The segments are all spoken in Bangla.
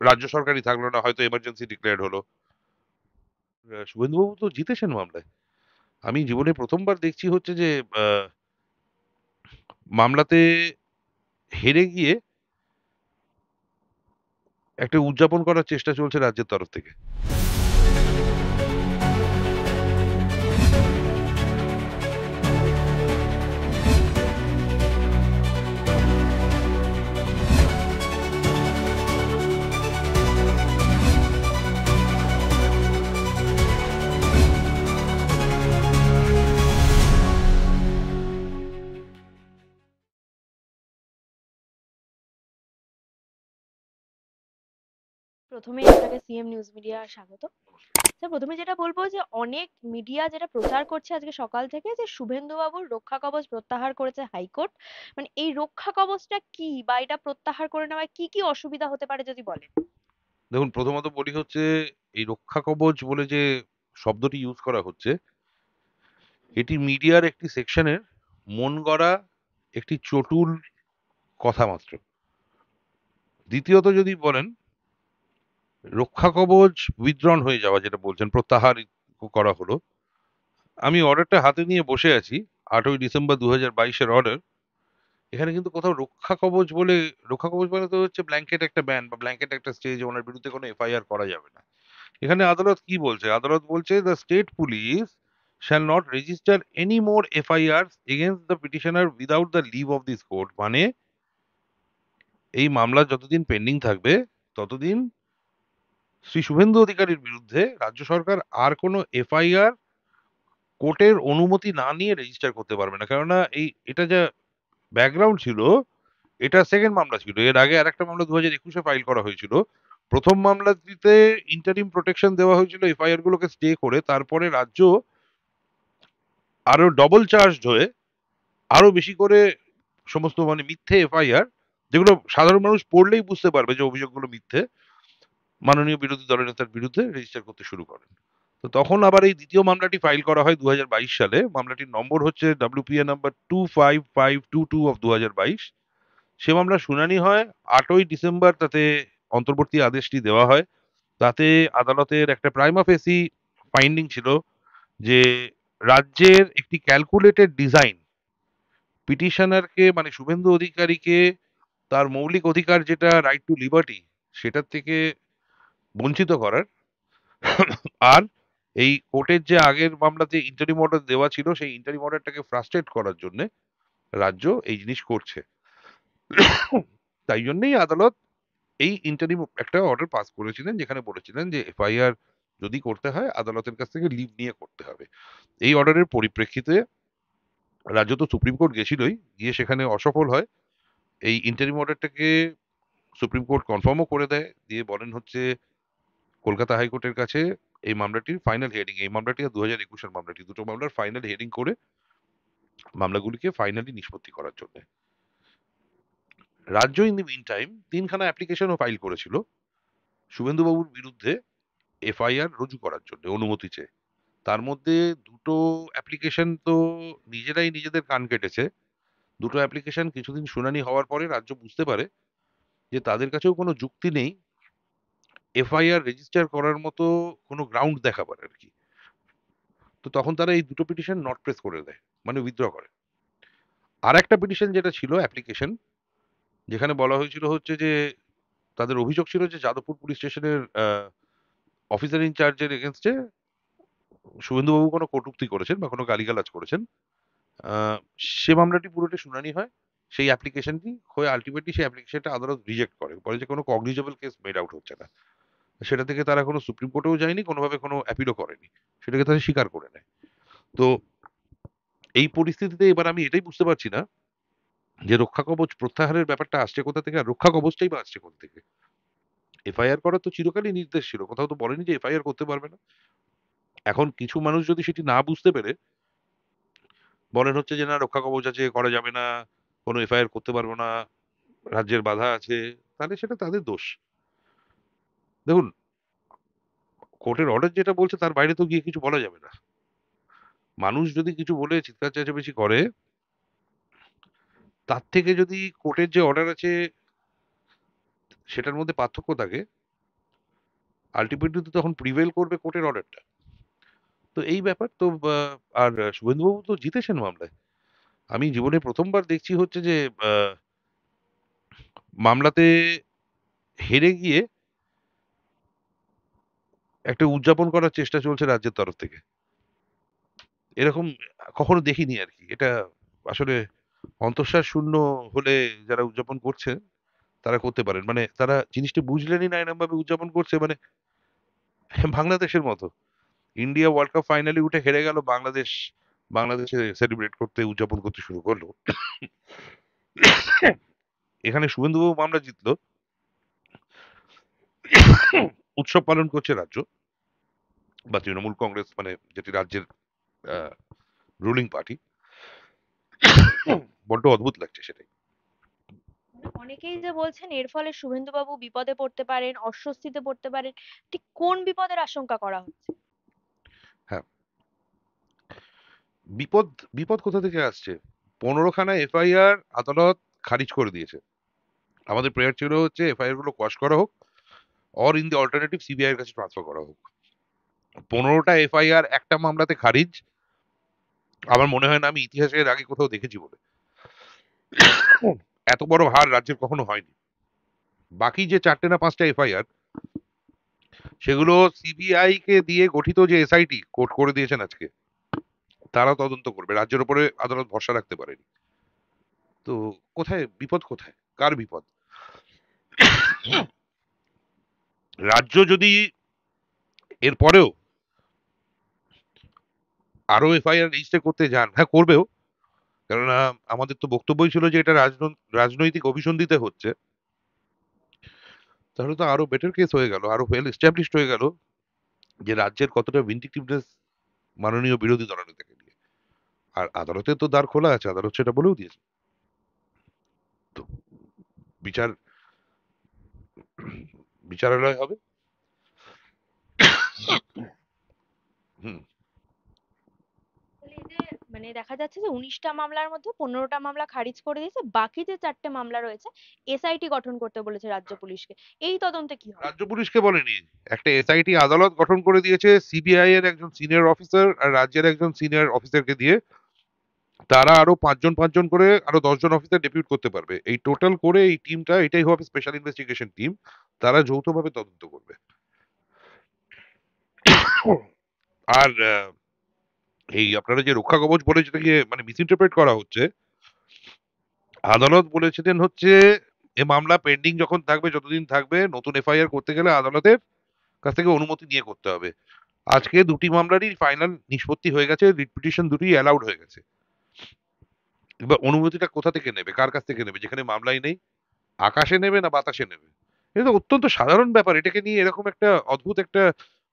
রাজ্য সরকারই থাকলো না, হয়তো এমার্জেন্সি ডিক্লেয়ার্ড হলো। শুভেন্দুবাবু তো জিতেছেন মামলায়। আমি জীবনে প্রথমবার দেখছি হচ্ছে যে আহ, মামলাতে হেরে গিয়ে একটা উদযাপন করার চেষ্টা চলছে রাজ্যের তরফ থেকে। প্রথমেই আপনাকে সিএম নিউজ মিডিয়া স্বাগত। স্যার, প্রথমে যেটা বলবো যে অনেক মিডিয়া যেটা প্রচার করছে আজকে সকাল থেকে যে শুভেন্দু বাবুর রক্ষা কবচ প্রত্যাহার করেছে হাইকোর্ট। মানে এই রক্ষা কবচটা কি, বা এটা প্রত্যাহার করে নেওয়ায় কি কি অসুবিধা হতে পারে যদি বলেন। দেখুন, প্রথমত বলি হচ্ছে, এই রক্ষা কবচ বলে যে শব্দটি ইউজ করা হচ্ছে, এটি মিডিয়ার একটি সেকশনের মন গড়া একটি চটুল কথা মাত্র। দ্বিতীয়ত যদি বলেন, রক্ষা কবচ উইথড্রন হয়ে যাওয়া, যেটা বলছেন প্রত্যাহার করা হলো, আমি অর্ডারটা হাতে নিয়ে বসে আছি, 8ই ডিসেম্বর 2022-এর অর্ডার। এখানে কিন্তু কোথাও রক্ষা কবচ বলে, রক্ষা কবচ মানে তো হচ্ছে ব্ল্যাঙ্কেট একটা ব্যান বা ব্ল্যাঙ্কেট একটা স্টেজ, ওনার বিরুদ্ধে কোনো এফআইআর করা যাবে না। এখানে আদালত কি বলছে? আদালত বলছে the state police shall not register any more FIR against the petitioner without the leave of this court. মানে এই মামলা যতদিন পেন্ডিং থাকবে, ততদিন শ্রী শুভেন্দু অধিকারীর বিরুদ্ধে রাজ্য সরকার আর কোনো এফআইআর কোর্টের অনুমতি না নিয়ে রেজিস্টার করতে পারবে না। কেননা এটা যা ব্যাকগ্রাউন্ড ছিল, এটা সেকেন্ড মামলা ছিল। এর আগে আরেকটা মামলা 2021-এ ফাইল করা হয়েছিল। প্রথম মামলাটিতে ইন্টারিম প্রোটেকশন দেওয়া হয়েছিল এফআইআর গুলোকে স্টে করে, তারপরে রাজ্য আরো ডবল চার্জড হয়ে আরো বেশি করে সমস্ত মানে মিথ্যে এফআইআর, যেগুলো সাধারণ মানুষ পড়লেই বুঝতে পারবে যে অভিযোগগুলো মিথ্যে, মাননীয় বিরোধী দলের নেতার বিরুদ্ধে রেজিস্টার করতে শুরু করেন। তো তখন আবার এই দ্বিতীয় মামলাটি ফাইল করা হয় 2022 সালে। মামলাটির নম্বর হচ্ছে WPA নাম্বার 25522 অফ 2022। সে মামলা শুনানি হয় 8ই ডিসেম্বর। তাতে অন্তর্বর্তী আদেশটি দেওয়া হয়। তাতে আদালতের একটা প্রাইমা ফেসি ফাইন্ডিং ছিল যে রাজ্যের একটি ক্যালকুলেটেড ডিজাইন পিটিশনারকে, মানে শুভেন্দু অধিকারীকে, তার মৌলিক অধিকার যেটা রাইট টু লিবার্টি, সেটার থেকে বঞ্চিত করার। আর এই কোর্টের যে আগের মামলাতে ইন্টারিম অর্ডার দেওয়া ছিল, সেই ইন্টারিম অর্ডারটাকে ফ্রাস্ট্রেট করার জন্য রাজ্য এই জিনিস করছে। তাই জন্যই আদালত এই ইন্টারিম একটা অর্ডার পাস করেছিলেন, যেখানে বলেছিলেন যে এফআইআর যদি করতে হয় আদালতের কাছ থেকে লিভ নিয়ে করতে হবে। এই অর্ডারের পরিপ্রেক্ষিতে রাজ্য তো সুপ্রিম কোর্ট গেছিলই, গিয়ে সেখানে অসফল হয়। এই ইন্টারিম অর্ডারটাকে সুপ্রিম কোর্ট কনফার্মও করে দেয়, দিয়ে বলেন হচ্ছে কলকাতা হাইকোর্টের কাছে এই মামলাটির ফাইনাল হিয়ারিং, এই মামলাটি আর 2021-এর মামলাটি, দুটো মামলার ফাইনাল হিয়ারিং করে মামলাগুলিকে ফাইনালি নিষ্পত্তি করার জন্য। রাজ্য ইন দি মিন টাইম তিনখানা অ্যাপ্লিকেশনও ফাইল করেছিল শুভেন্দুবাবুর বিরুদ্ধে এফআইআর রুজু করার জন্য অনুমতি চেয়ে। তার মধ্যে দুটো অ্যাপ্লিকেশন তো নিজেরাই নিজেদের কান কেটেছে। দুটো অ্যাপ্লিকেশন কিছুদিন শুনানি হওয়ার পরে রাজ্য বুঝতে পারে যে তাদের কাছেও কোনো যুক্তি নেই এফআইআর রেজিস্টার করার মতো কোনো গ্রাউন্ড দেখাবার আর কি। তো তখন তারা এই দুটো পিটিশন নট প্রেস করে দেয়, মানে উইথড্র করে। আর একটা পিটিশন যেটা ছিল অ্যাপ্লিকেশন, যেখানে বলা হয়েছিল হচ্ছে যে তাদের অভিযোগ ছিল যে যাদবপুর পুলিশ স্টেশনের অফিসার ইনচার্জের এগেনস্টে শুভেন্দুবাবু কোনো কটূক্তি করেছেন বা কোনো গালিগালাজ করেছেন। আহ, সে মামলাটি পুরোটা শুনানি হয়, সেই অ্যাপ্লিকেশনটি হয়ে আলটিমেটলি সেই অ্যাপ্লিকেশনটা আদালত রিজেক্ট করে, বলে যে কোনো কগনিজেবল কেস মেড আউট হচ্ছে না। সেটা থেকে তারা কোনো সুপ্রিম কোর্টেও যায়নি, কোনোভাবে কোনো অ্যাপিলও করেনি, সেটাকে তারা স্বীকার করে নেয়। তো এই পরিস্থিতিতে এবার আমি এটাই বুঝতে পারছি না যে রক্ষা কবচ প্রত্যাহারের ব্যাপারটা আসছে কোথা থেকে, আর রক্ষা কবচটাই বা আসছে কোথা থেকে। এফআইআর করার তো চিরকালই নির্দেশ ছিল, কোথাও তো বলেনি যে এফআইআর করতে পারবে না। এখন কিছু মানুষ যদি সেটি না বুঝতে পেরে বলেন হচ্ছে যে না রক্ষা কবচ আছে, করা যাবে না, কোনো এফআইআর করতে পারবো না, রাজ্যের বাধা আছে, তাহলে সেটা তাদের দোষ। দেখুন, কোর্টের অর্ডার যেটা বলছে তার বাইরে তো গিয়ে কিছু বলা যাবে না। মানুষ যদি কিছু বলে চিৎকার চেঁচামেচি করে, তার থেকে যদি কোর্টের যে অর্ডার আছে সেটার মধ্যে পার্থক্য থাকে, আলটিমেটলি তো তখন প্রিভেল করবে কোর্টের অর্ডারটা। তো এই ব্যাপার তো আর শুভেন্দুবাবু তো জিতেছেন মামলায়। আমি জীবনে প্রথমবার দেখছি হচ্ছে যে মামলাতে হেরে গিয়ে একটা উদযাপন করার চেষ্টা চলছে রাজ্যের তরফ থেকে। এরকম কখনো দেখিনি আর কি। এটা আসলে অন্তঃসার শূন্য হলে যারা উদযাপন করছে তারা করতে পারেন। মানে তারা জিনিসটা বুঝলেনই না, এরকম ভাবে উদযাপন করছে মানে বাংলাদেশের মতো। ইন্ডিয়া ওয়ার্ল্ড কাপ ফাইনালে উঠে হেরে গেল, বাংলাদেশে সেলিব্রেট করতে উদযাপন করতে শুরু করলো। এখানে শুভেন্দুবাবু মামলা জিতলো, উৎসব পালন করছে রাজ্য বা তৃণমূল কংগ্রেস, মানে যেটি রাজ্যের রুলিং পার্টি। বড্ড অদ্ভুত লাগছে সেটাই। অনেকেই যে বলছেন এর ফলে শুভেন্দুবাবু বিপদে পড়তে পারেন, অস্বস্তিতে পড়তে পারেন, ঠিক কোন বিপদের আশঙ্কা করা হচ্ছে? হ্যাঁ, বিপদ বিপদ কোথা থেকে আসছে? 15খানা এফআইআর আদালত খারিজ করে দিয়েছে। আমাদের প্রেয়ার ছিল হচ্ছে এফআইআর গুলো কোয়াশ করা হোক, or in the alternative CBI এর কাছে ট্রান্সফার করা হোক। 15টা এফআইআর একটা মামলাতে খারিজ, আমার মনে হয় না আমি ইতিহাসের আগে কোথাও দেখেছি বলে। এত বড় হার রাজ্যের কখনো হয়নি। বাকি যে 4টে না 5টা এফআইআর, সেগুলো সিবিআই কে দিয়ে গঠিত যে এসআইটি কোর্ট করে দিয়েছেন আজকে, তারা তদন্ত করবে। রাজ্যের উপরে আদালত ভরসা রাখতে পারেনি। তো কোথায় বিপদ, কোথায় কার বিপদ? রাজ্য যদি এর পরেও আরো এফআইআর রেজিস্টার করতে যান, হ্যাঁ করবেও, কেননা আমাদের তো বক্তব্যই ছিল যে এটা রাজনৈতিক অভিসন্ধিতে হচ্ছে। তাহলে তো আরো বেটার কেস হয়ে গেল, আরো ওয়েল এস্টাবলিশড হয়ে গেল যে রাজ্যের কতটা ভিন্ডিকটিভনেস মাননীয় বিরোধী দলনেতাকে নিয়ে। আর আদালতে তো দ্বার খোলা আছে, আদালত সেটা বলেও দিয়েছে। তো বিচার বিচারালয় হবে। হুম। তাহলে এই যে মানে দেখা যাচ্ছে যে 19টা মামলার মধ্যে 15টা মামলা খারিজ করে দিয়েছে, বাকি যে 4টে মামলা রয়েছে এসআইটি গঠন করতে বলেছে রাজ্য পুলিশকে। এই তদন্তে কি হবে? রাজ্য পুলিশকে বলেনি, একটা এসআইটি আদালত গঠন করে দিয়েছে সিবিআই এর একজন সিনিয়র অফিসার আর রাজ্যের একজন সিনিয়র অফিসারকে দিয়ে। তারা আরো 5 জন করে আরো 10 জন অফিসার ডেপুট করতে পারবে। এই টোটাল করে এই টিমটা, এটাই হবে স্পেশাল ইনভেস্টিগেশন টিম। তারা যৌথভাবে তদন্ত করবে। আর এই আপনারা যে রক্ষা কবচ বলে যেটাকে মানে মিসইন্টারপ্রেট করা হচ্ছে, আদালত বলেছিলেন হচ্ছে এ মামলা পেন্ডিং যখন থাকবে, যতদিন থাকবে, নতুন এফআইআর করতে গেলে আদালতের কাছ থেকে অনুমতি নিয়ে করতে হবে। আজকে দুটি মামলারই ফাইনাল নিষ্পত্তি হয়ে গেছে, রিট পিটিশন দুটি অ্যালাউড হয়ে গেছে। এবার অনুমতিটা কোথা থেকে নেবে, কার কাছ থেকে নেবে, যেখানে মামলাই নেই? আকাশে নেবে না বাতাসে নেবে? এটা তো অত্যন্ত সাধারণ ব্যাপার। এটাকে নিয়ে এরকম একটা অদ্ভুত একটা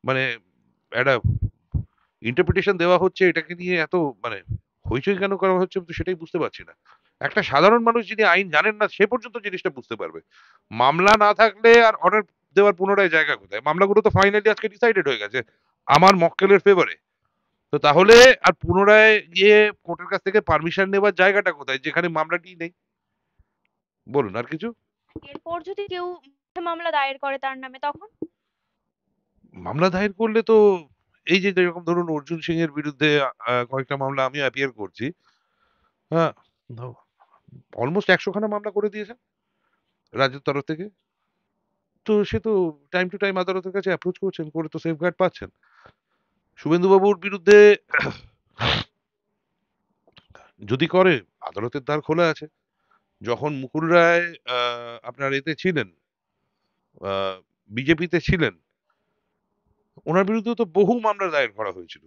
মানে একটা ইন্টারপ্রিটেশন দেওয়া হচ্ছে, এটাকে নিয়ে এত মানে হইচই কেন করা হচ্ছে, আমি তো সেটাই বুঝতে পারছি না। একটা সাধারণ মানুষ যিনি আইন জানেন না, সে পর্যন্ত জিনিসটা বুঝতে পারবে। মামলা না থাকলে আর অর্ডার দেওয়ার পুনরায় জায়গা কোথায়? মামলাগুলো তো ফাইনালি আজকে ডিসাইডেড হয়ে গেছে আমার মক্কেলের ফেভারে। তো তাহলে আর পুনরায় গিয়ে কোর্টের কাছ থেকে পারমিশন নেবার জায়গাটা কোথায়, যেখানে মামলাটি নেই? বলুন আর কিছু। এরপর যদি কেউ মিথ্যা মামলা দায়ের করে তার নামে, তখন? মামলা দায়ের করলে তো এই যে যেরকম ধরুন অর্জুন সিং এর বিরুদ্ধে কয়েকটা মামলা আমিও অ্যাপিয়ার করছি। হ্যাঁ, অলমোস্ট 100খানা মামলা করে দিয়েছেন রাজ্যের তরফ থেকে। তো সে তো টাইম টু টাইম আদালতের কাছে অ্যাপ্রোচ করছেন, করে তো সেফগার্ড পাচ্ছেন। শুভেন্দুবাবুর বিরুদ্ধে যদি করে, আদালতের দ্বার খোলা আছে। যখন মুকুল রায় আপনার এতে ছিলেন, বিজেপিতে ছিলেন, ওনার বিরুদ্ধে তো বহু মামলা দায়ের করা হয়েছিল।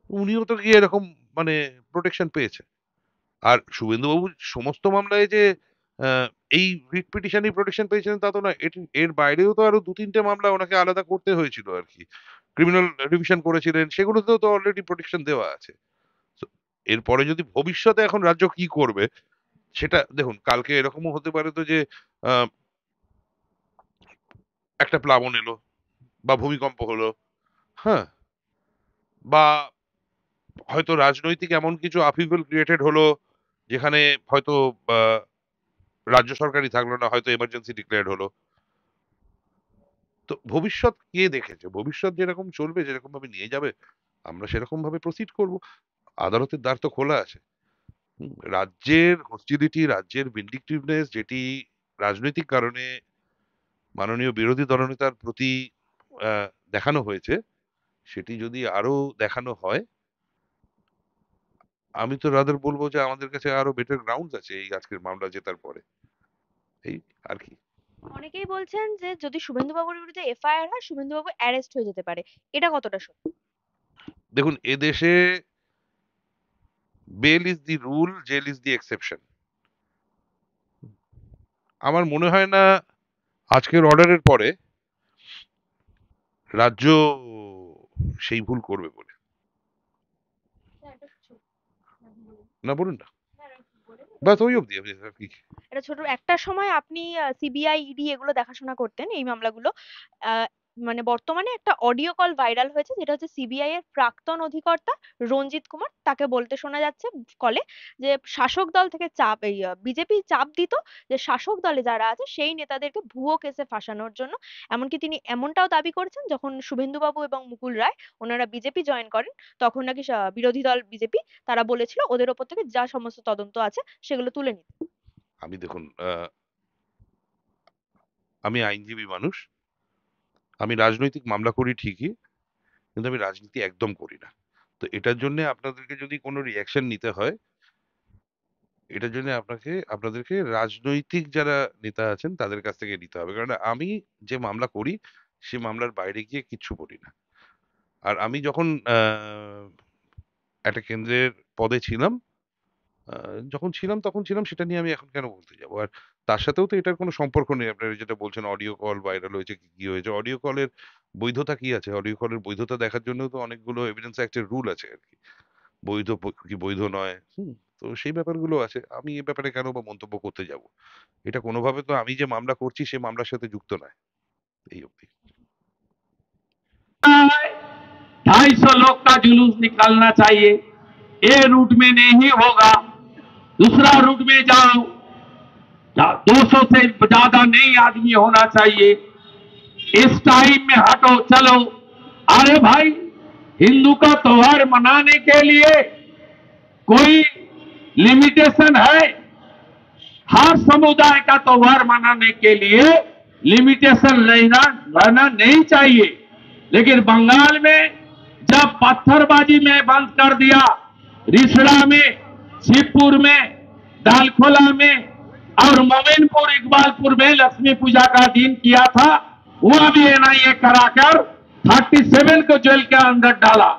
উনিও তো গিয়ে এরকম মানে প্রোটেকশন পেয়েছে। আর শুভেন্দুবাবু সমস্ত মামলায় যে আহ, এই রিট পিটিশনই প্রোটেকশন পেয়েছিলেন তা তো না। এর বাইরেও তো আরো 2-3টে মামলা ওনাকে আলাদা করতে হয়েছিল আর কি। ক্রিমিনাল রিভিশন করেছিলেন, সেগুলোতেও তো অলরেডি প্রোটেকশন দেওয়া আছে। So, এরপরে যদি ভবিষ্যতে এখন রাজ্য কি করবে, সেটা দেখুন, কালকে এরকমও হতে পারে তো যে আহ, একটা প্লাবন এলো বা ভূমিকম্প হলো, হ্যাঁ, বা হয়তো রাজনৈতিক এমন কিছু আপহিবল ক্রিয়েটেড হলো যেখানে হয়তো রাজ্য সরকারই থাকলো না, হয়তো এমার্জেন্সি ডিক্লেয়ার্ড হলো। তো ভবিষ্যৎ কে দেখেছে? ভবিষ্যৎ যেরকম চলবে, যেরকম ভাবে নিয়ে যাবে, আমরা সেরকম ভাবে প্রসিড করব। আদালতের দ্বার তো খোলা আছে। রাজ্যের হস্টিলিটি, রাজ্যের ভিন্ডিকটিভনেস যেটি রাজনৈতিক কারণে মাননীয় বিরোধী দলনেতার প্রতি দেখানো হয়েছে, সেটি যদি আরো দেখানো হয়, আমি তো রাদার বলবো যে আমাদের কাছে আরো বেটার গ্রাউন্ডস আছে এই আজকের মামলা জেতার পরে। এই আর কি। অনেকেই বলছেন যে যদি শুভেন্দুবাবুর বিরুদ্ধে এফআইআর হয় শুভেন্দুবাবু অ্যারেস্ট হয়ে যেতে পারে, এটা কতটা সত্যি? দেখুন, এদেশে bail is the rule, jail is the exception. আমার মনে হয় না আজকের অর্ডারের পরে রাজ্য সেই ভুল করবে বলে। না, বলুন না। বাস ওই অব্দি। আর কি? এটা ছোট একটা সময় আপনি সিবিআই ইডি এগুলো দেখাশোনা করতেন এই মামলাগুলো। আহ, মানে বর্তমানে একটা অডিও কল ভাইরাল হয়েছে যেটা হচ্ছে সিবিআই এর প্রাক্তন অধিকর্তা রঞ্জিত কুমার, তাকে বলতে শোনা যাচ্ছে কলে যে শাসক দল থেকে চাপ, এই বিজেপি চাপ দিত যে শাসক দলে যারা আছে সেই নেতাদেরকে ভুয়ো কেসে ফাঁসানোর জন্য। এমনকি তিনি এমনটাও দাবি করেছেন যখন শুভেন্দুবাবু এবং মুকুল রায় ওনারা বিজেপি জয়েন করেন তখন নাকি বিরোধী দল বিজেপি তারা বলেছিল ওদের ওপর থেকে যা সমস্ত তদন্ত আছে সেগুলো তুলে নিতে। আমি দেখুন, আমি আইনজীবী মানুষ। আমি রাজনৈতিক মামলা করি ঠিকই, কিন্তু আমি রাজনীতি একদম করি না। তো এটার জন্য আপনাদেরকে যদি কোনো রিয়াকশন নিতে হয়, এটার জন্য আপনাদেরকে রাজনৈতিক যারা নেতা আছেন তাদের কাছ থেকে নিতে হবে। কারণ আমি যে মামলা করি সে মামলার বাইরে গিয়ে কিচ্ছু বলি না। আর আমি যখন একটা কেন্দ্রের পদে ছিলাম, যখন ছিলাম তখন ছিলাম, সেটা নিয়ে আমি এখন কেন বলতে যাব? আর তার সাথেও তো এটার কোনো সম্পর্ক নেই। আপনারা যেটা বলছেন অডিও কল ভাইরাল হয়েছে, কি কি হয়েছে, অডিও কলের বৈধতা কি আছে? অডিও কলের বৈধতা দেখার জন্য তো অনেকগুলো এভিডেন্স অ্যাক্টের রুল আছে আর কি। বৈধ কি বৈধ নয়, তো সেই ব্যাপারগুলো আছে। আমি এ ব্যাপারে কেন বা মন্তব্য করতে যাব? এটা কোনোভাবে তো আমি যে মামলা করছি সে মামলার সাথে যুক্ত নয়। এই অবধি। 250 लोग का जुलूस निकालना चाहिए। ए रूट में नहीं होगा, दूसरा रूट में जाओ। 200 से ज्यादा नहीं आदमी होना चाहिए। इस टाइम में हटो, चलो। अरे भाई, हिंदू का त्योहार मनाने के लिए कोई लिमिटेशन है? हर समुदाय का त्योहार मनाने के लिए लिमिटेशन रहना नहीं चाहिए। लेकिन बंगाल में जब पत्थरबाजी में बंद कर दिया, रिसड़ा में, शिवपुर में, दालखोला में और मोमिनपुर इकबालपुर में लक्ष्मी पूजा का दिन किया था, वह भी एनआईए कराकर 37 को जेल के अंदर डाला।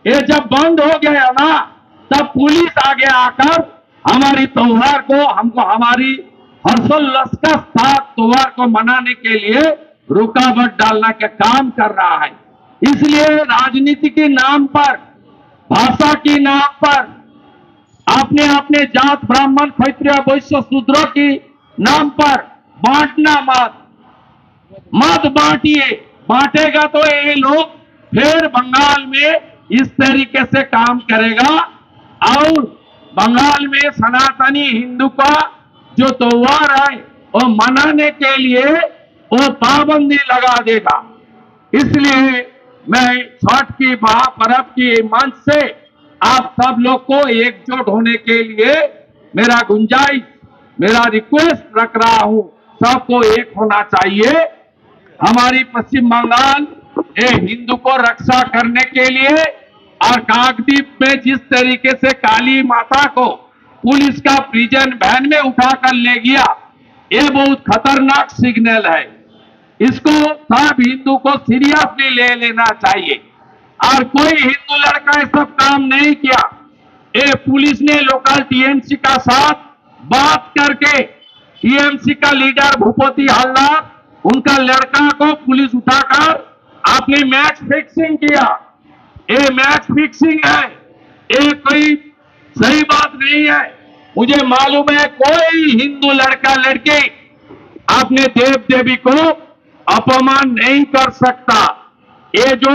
ये जब बंद हो गया ना, तब पुलिस आगे आकर हमारी त्योहार को, हमको हमारी हर्षोल्लास का साथ त्योहार को मनाने के लिए रुकावट डालना का काम कर रहा है। इसलिए राजनीति के नाम पर, भाषा के नाम पर, आपने अपने जात ब्राह्मण क्षत्रिय वैश्य शूद्र की नाम पर बांटना मत बांटिए। बांटेगा तो ये लोग फिर बंगाल में इस तरीके से काम करेगा और बंगाल में सनातनी हिंदू का जो त्योहार है वो मनाने के लिए वो पाबंदी लगा देगा। इसलिए मैं छठ की महापर्व की मंच से आप सब लोग को एकजुट होने के लिए मेरा गुंजाइश, मेरा रिक्वेस्ट रख रहा हूं, सबको एक होना चाहिए। हमारी पश्चिम बंगाल ये हिंदू को रक्षा करने के लिए और काकद्वीप में जिस तरीके से काली माता को पुलिस का प्रिजन वैन में उठाकर ले गया, ये बहुत खतरनाक सिग्नल है। इसको सब हिंदू को सीरियसली ले लेना चाहिए। और कोई हिंदू लड़का ये सब काम नहीं किया। ये पुलिस ने लोकल टीएमसी का साथ बात करके टीएमसी का लीडर भूपति हल्दार, उनका लड़का को पुलिस उठाकर आपने मैच फिक्सिंग किया। ये मैच फिक्सिंग है, ये कोई सही बात नहीं है। मुझे मालूम है कोई हिंदू लड़का लड़की अपने देव देवी को अपमान नहीं कर सकता। ये जो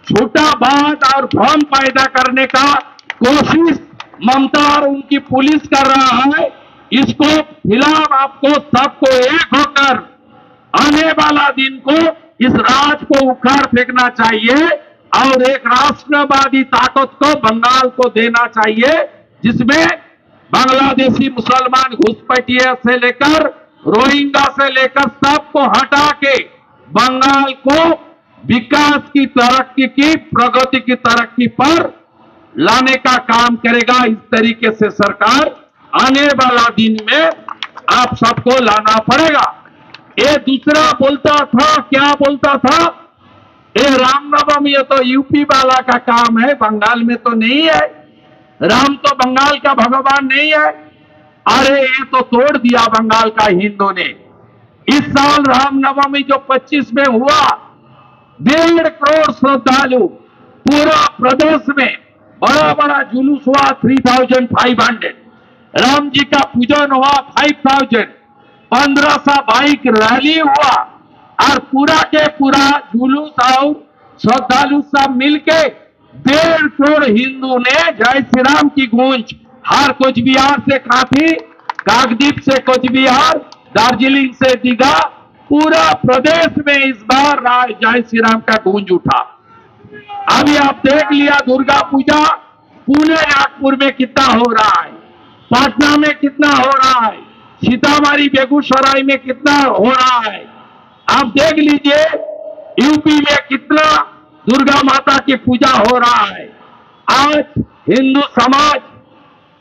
छोटा बात और भ्रम पैदा करने का कोशिश ममता और उनकी पुलिस कर रहा है, इसको खिलाफ आपको सबको एक होकर आने वाला दिन को इस राज को उखाड़ फेंकना चाहिए और एक राष्ट्रवादी ताकत को बंगाल को देना चाहिए, जिसमें बांग्लादेशी मुसलमान घुसपैठिए से लेकर रोहिंग्या से लेकर सबको हटा के बंगाल को विकास की तरक्की की प्रगति की तरक्की पर लाने का काम करेगा। इस तरीके से सरकार आने वाला दिन में आप सबको लाना पड़ेगा। ये दूसरा बोलता था, क्या बोलता था, ये रामनवमी ये तो यूपी वाला का काम है, बंगाल में तो नहीं है, राम तो बंगाल का भगवान नहीं है। अरे ये तो तोड़ दिया बंगाल का हिंदू ने। इस साल रामनवमी जो 25 में हुआ, 1.5 करोड़ श्रद्धालु पूरा प्रदेश में बड़ा बड़ा जुलूस हुआ, 3500, राम जी का पूजन हुआ 5000, 1500 बाइक रैली हुआ और पूरा के पूरा जुलूस और श्रद्धालु सब मिलके 1.5 करोड़ हिंदू ने जय श्री राम की गूंज हर कुछ बिहार से काफी, काकद्वीप से कुछ बिहार, दार्जिलिंग से दीघा, पूरा प्रदेश में इस बार जय श्री राम का गूंज उठा। अभी आप देख लिया दुर्गा पूजा पुणे नागपुर में कितना हो रहा है, पटना में कितना हो रहा है, सीतामढ़ी बेगूसराय में कितना हो रहा है। आप देख लीजिए यूपी में कितना दुर्गा माता की पूजा हो रहा है। आज हिंदू समाज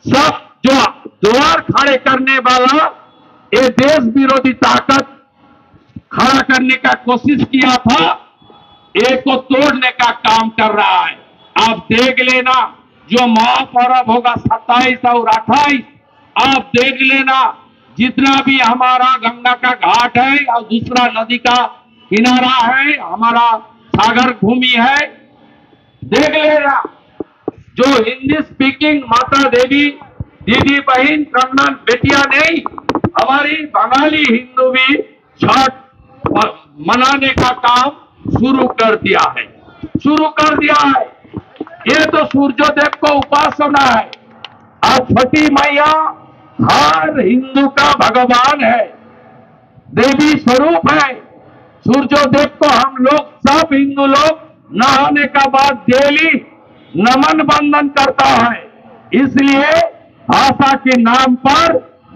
सब जो द्वार खड़े करने वाला ये देश विरोधी ताकत खड़ा करने का कोशिश किया था, एक को तोड़ने का काम कर रहा है। आप देख लेना जो महापर्व होगा 27 और 28, आप देख लेना जितना भी हमारा गंगा का घाट है और दूसरा नदी का किनारा है, हमारा सागर भूमि है, देख लेना जो हिंदी स्पीकिंग माता देवी दीदी बहन कन्नन बेटियां नहीं, हमारी बंगाली हिंदू भी छठ मनाने का काम शुरू कर दिया है, शुरू कर दिया है। ये तो सूर्योदेव को उपासना है। अब छठी मैया हर हिंदू का भगवान है, देवी स्वरूप है। सूर्योदेव को हम लोग सब हिंदू लोग नहाने का बाद डेली नमन बंदन करता है। इसलिए भाषा के नाम पर,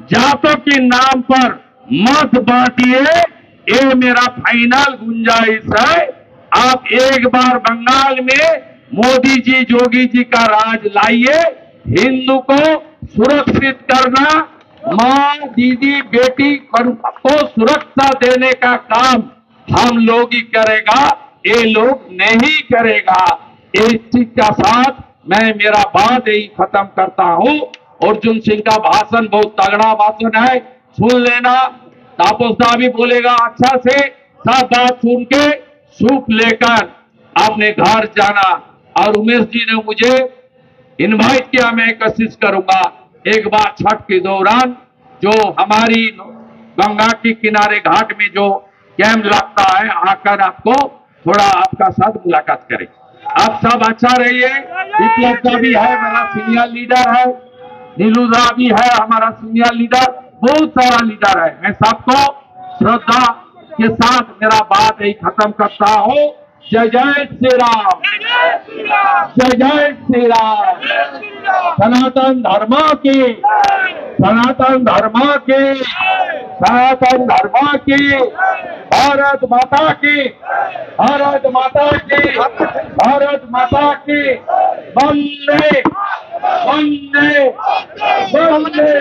जातों के नाम पर मत बांटिए, ये मेरा फाइनल गुंजाइश है। आप एक बार बंगाल में मोदी जी योगी जी का राज लाइए, हिंदू को सुरक्षित करना, माँ दीदी बेटी को सुरक्षा देने का काम हम लोग ही करेगा, ये लोग नहीं करेगा। इस चीज का साथ मैं मेरा बात यही खत्म करता हूँ। अर्जुन सिंह का भाषण बहुत तगड़ा भाषण है, सुन लेना। तापसदा भी बोलेगा अच्छा से, सब बात सुन के सूप लेकर अपने घर जाना। और उमेश जी ने मुझे इनवाइट किया, मैं कोशिश करूंगा एक बार छठ के दौरान जो हमारी गंगा के किनारे घाट में जो कैंप लगता है, आकर आपको थोड़ा आपका साथ मुलाकात करें। आप सब अच्छा रहिए। विप्लव का भी है, मेरा सीनियर लीडर है, नीलूदा भी है हमारा सीनियर लीडर, बहुत सारा लीडर है। मैं सबको श्रद्धा के साथ मेरा बात यही खत्म करता हूँ। जय जय श्री राम, जय जय श्री राम। सनातन धर्म की, सनातन धर्म की, सनातन धर्म की, भारत माता की, भारत माता की, भारत माता की। वंदे वंदे वंदे।